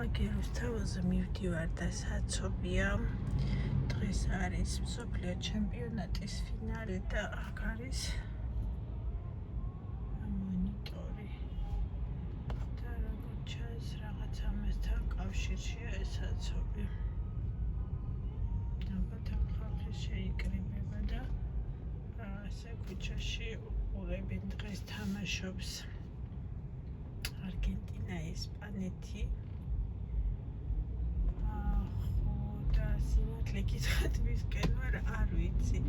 აგეროს თავაზე მივდივარ და საცობია. დღეს არის მსოფლიო ჩემპიონატის ფინალი და აქ არის მონიტორი. და როგორც ჩანს, რაღაც ამასთან კავშირშია ეს საცობი. ალბათ ამ ხალხი შეიკრიბება და ასე ქუჩაში უყურებენ დღეს თამაშობს. არგენტინა, ესპანეთი. და სიმართლე გითხრათ ვისკენ ვარ, არ ვიცი.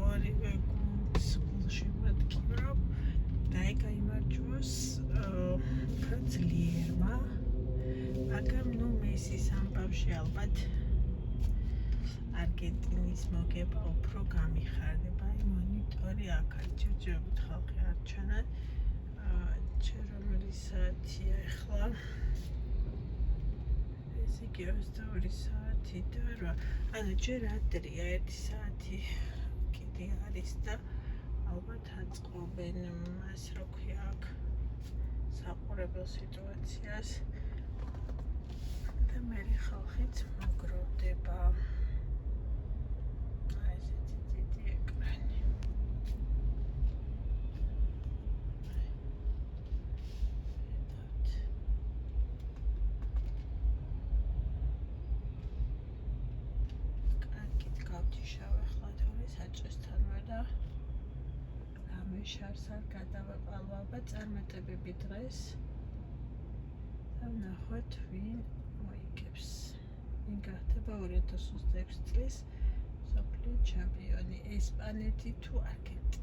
ორივე გუნდს გულში მადგიბრობ და ეგ გაიმარჯვოს ძლიერმა. მაგრამ მესის ამბავში ალბათ არგენტინის მოგება უფრო გამიხარდება. მონიტორი აქ არის, ჯერჯერობით ხალხი არ ჩანან. რომელი საათია ახლა? ეს იგი 22 საათი და 8. ანუ ჯერ ადრეა, 1 საათი კიდე არის და ალბათ აწყობენ მას, რა ქვია, აქ საყურებელ სიტუაციას და მე ხალხიც მოგროვდება. აი ესეთი დიდი ეკრანი. გავდიშავ ახლა თორე საჭესთან ვარ და ამეშარს არ გადავაყალვა, ალბათ წარმატებები დღეს და ვნახოთ ვინ მოიგებს. ვინ გახდება 2026 წლის მსოფლიო ჩემპიონი, ესპანეთი თუ არგენტინა.